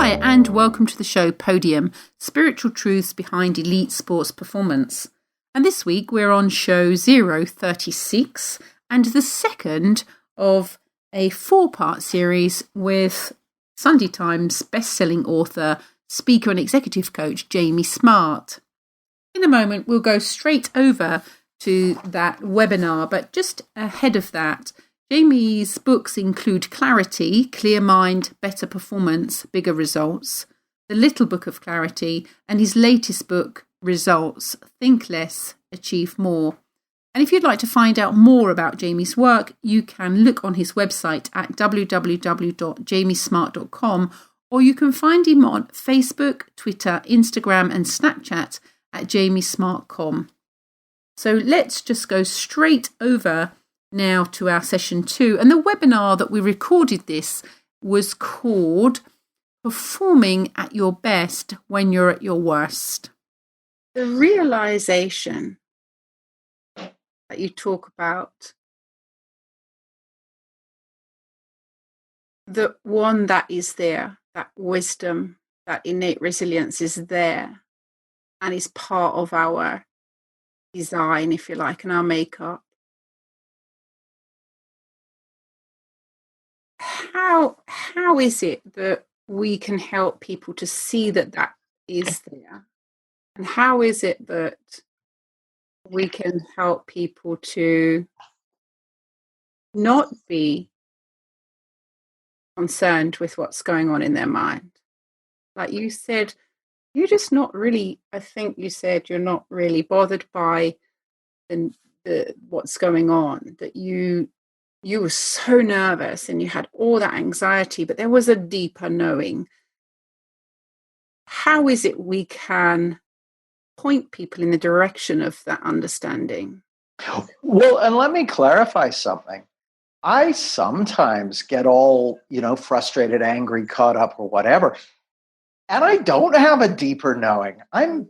Hi, and welcome to the show Podium, Spiritual Truths Behind Elite Sports Performance. And this week we're on show 036 and the second of a 4-part series with Sunday Times best-selling author, speaker and executive coach Jamie Smart. In a moment we'll go straight over to that webinar, but just ahead of that, Jamie's books include Clarity, Clear Mind, Better Performance, Bigger Results, The Little Book of Clarity, and his latest book, Results, Think Less, Achieve More. And if you'd like to find out more about Jamie's work, you can look on his website at www.jamiesmart.com, or you can find him on Facebook, Twitter, Instagram, and Snapchat at jamiesmart.com. So let's just go straight over now to our session 2. And the webinar that we recorded this was called Performing at Your Best When You're at Your Worst. The realization that you talk about, the one that is there, that wisdom, that innate resilience is there and is part of our design, if you like, and our makeup. How is it that we can help people to see that that is there? And how is it that we can help people to not be concerned with what's going on in their mind? Like you said, you're just not really, I think you said you're not really bothered by the what's going on, that you were so nervous and you had all that anxiety, but there was a deeper knowing. How is it we can point people in the direction of that understanding? Well, and let me clarify something. I sometimes get all, frustrated, angry, caught up, or whatever. And I don't have a deeper knowing. I'm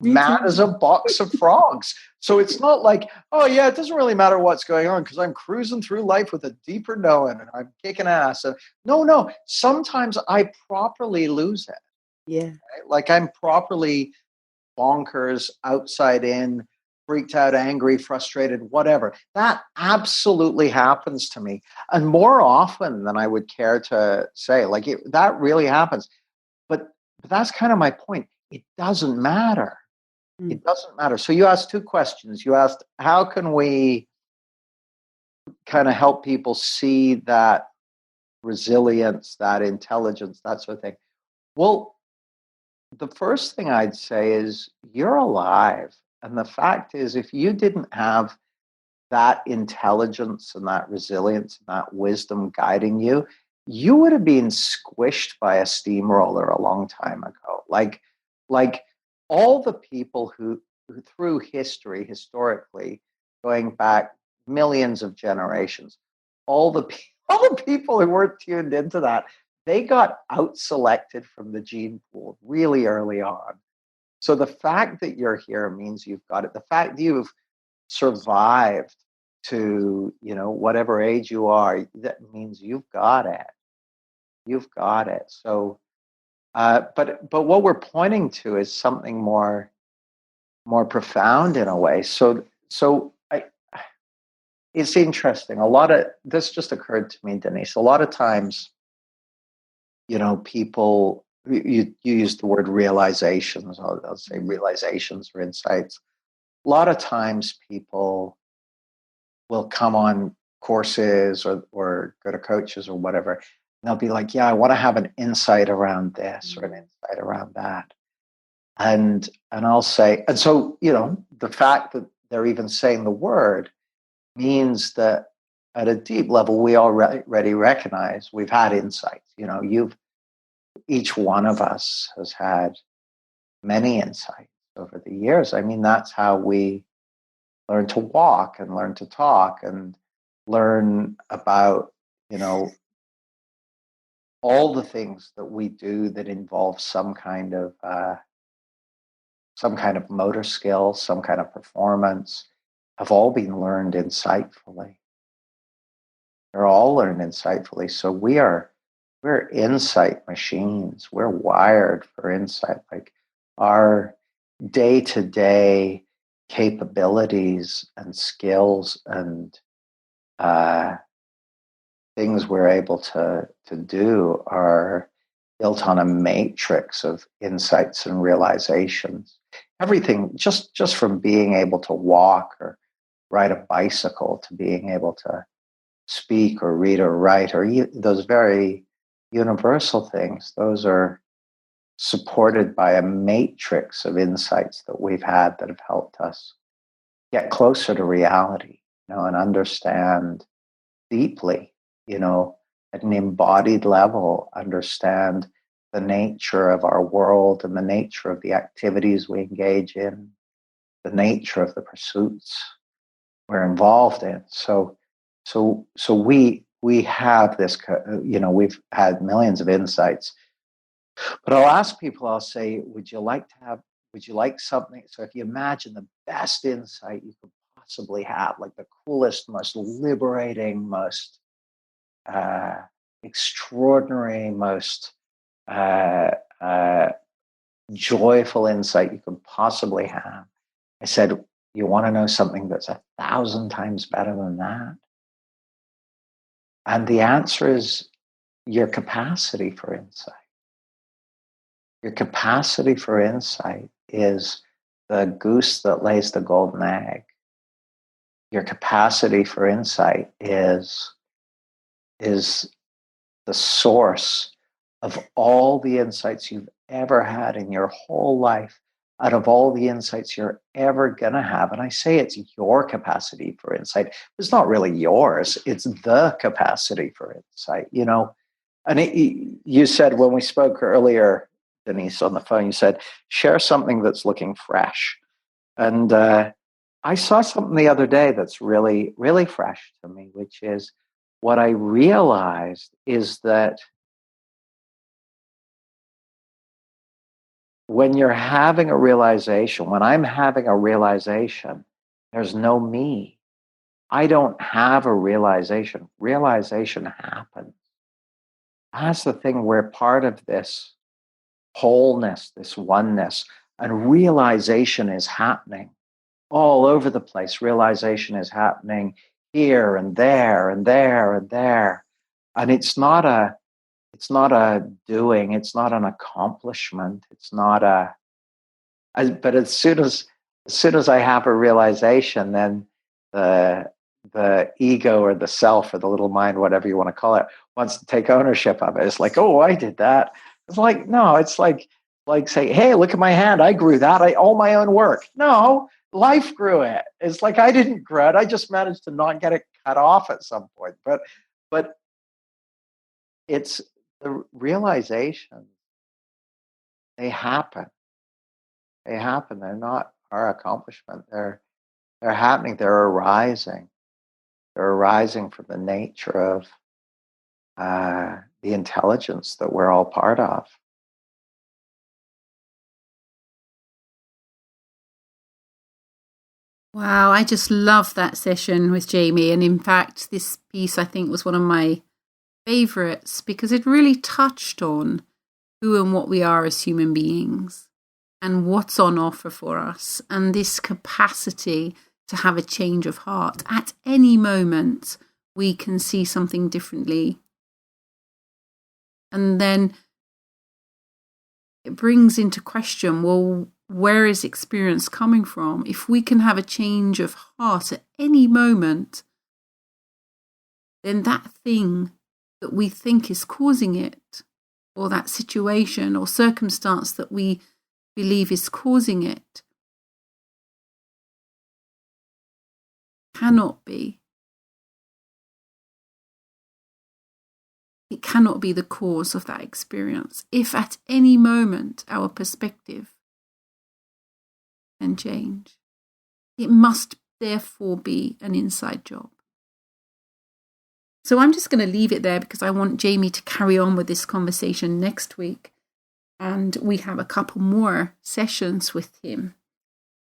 mad as a box of frogs. So it's not like, oh yeah, it doesn't really matter what's going on because I'm cruising through life with a deeper knowing and I'm kicking ass. And no, sometimes I properly lose it. Yeah. Right? Like I'm properly bonkers, outside in, freaked out, angry, frustrated, whatever. That absolutely happens to me. And more often than I would care to say, that really happens. But that's kind of my point. It doesn't matter. It doesn't matter. So you asked 2 questions. You asked, how can we kind of help people see that resilience, that intelligence, that sort of thing? Well, the first thing I'd say is you're alive. And the fact is, if you didn't have that intelligence and that resilience and that wisdom guiding you, you would have been squished by a steamroller a long time ago. Like all the people who through history, historically, going back millions of generations, all the people who weren't tuned into that, they got out-selected from the gene pool really early on. So the fact that you're here means you've got it. The fact that you've survived to, whatever age you are, that means you've got it. You've got it. So, but what we're pointing to is something more profound in a way. So it's interesting. This just occurred to me, Denise. A lot of times, people, you use the word realizations. I'll say realizations or insights. A lot of times people will come on courses or go to coaches or whatever. And they'll be like, yeah, I want to have an insight around this or an insight around that. And I'll say, and so, the fact that they're even saying the word means that at a deep level, we already recognize we've had insights. Each one of us has had many insights over the years. I mean, that's how we learn to walk and learn to talk and learn about, all the things that we do that involve some kind of motor skill, some kind of performance, have all been learned insightfully. They're all learned insightfully. So we are we're insight machines. We're wired for insight. Like our day-to-day capabilities and skills and things we're able to do are built on a matrix of insights and realizations. Everything, just from being able to walk or ride a bicycle to being able to speak or read or write, or those very universal things, those are supported by a matrix of insights that we've had that have helped us get closer to reality, and understand deeply, at an embodied level, understand the nature of our world and the nature of the activities we engage in, the nature of the pursuits we're involved in. So we have this, we've had millions of insights. But I'll ask people, I'll say, would you like something? So if you imagine the best insight you could possibly have, like the coolest, most liberating, most extraordinary, most joyful insight you could possibly have. I said, you want to know something that's 1,000 times better than that? And the answer is your capacity for insight. Your capacity for insight is the goose that lays the golden egg. Your capacity for insight is the source of all the insights you've ever had in your whole life, out of all the insights you're ever going to have. And I say it's your capacity for insight. It's not really yours. It's the capacity for insight, And you said when we spoke earlier, Denise, on the phone, you said, share something that's looking fresh. And I saw something the other day that's really, really fresh to me, which is what I realized is that when you're having a realization, when I'm having a realization, there's no me. I don't have a realization. Realization happens. That's the thing. We're part of this wholeness, this oneness, and realization is happening all over the place. Realization is happening here and there and there and there. And it's not a doing, it's not an accomplishment, it's not but as soon as I have a realization, then the ego or the self or the little mind, whatever you want to call it, wants to take ownership of it. It's like, oh, I did that. It's like, no, it's like say, hey, look at my hand. I grew that. All my own work. No, life grew it. It's like I didn't grow it. I just managed to not get it cut off at some point. But it's the realization. They happen. They happen. They're not our accomplishment. They're happening. They're arising. They're arising from the nature of the intelligence that we're all part of. Wow, I just love that session with Jamie. And in fact, this piece I think was one of my favorites because it really touched on who and what we are as human beings and what's on offer for us, and this capacity to have a change of heart. At any moment, we can see something differently. And then it brings into question, well, where is experience coming from? If we can have a change of heart at any moment, then that thing that we think is causing it, or that situation or circumstance that we believe is causing it, cannot be. It cannot be the cause of that experience. If at any moment our perspective can change, it must therefore be an inside job. So I'm just going to leave it there because I want Jamie to carry on with this conversation next week. And we have a couple more sessions with him.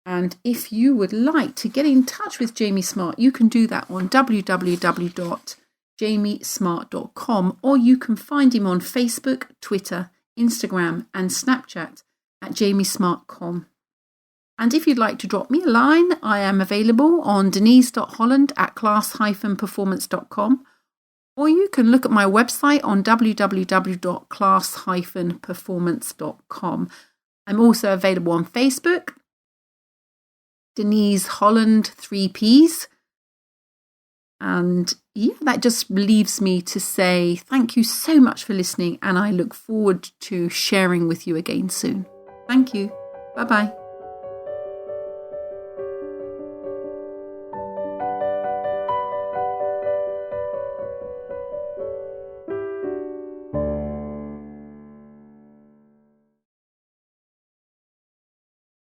And if you would like to get in touch with Jamie Smart, you can do that on www jamiesmart.com, or you can find him on Facebook, Twitter, Instagram and Snapchat at jamiesmart.com. And if you'd like to drop me a line, I am available on denise.holland@class-performance.com, or you can look at my website on www.class-performance.com. I'm also available on Facebook, Denise Holland 3Ps. And that just leaves me to say thank you so much for listening, and I look forward to sharing with you again soon. Thank you. Bye-bye.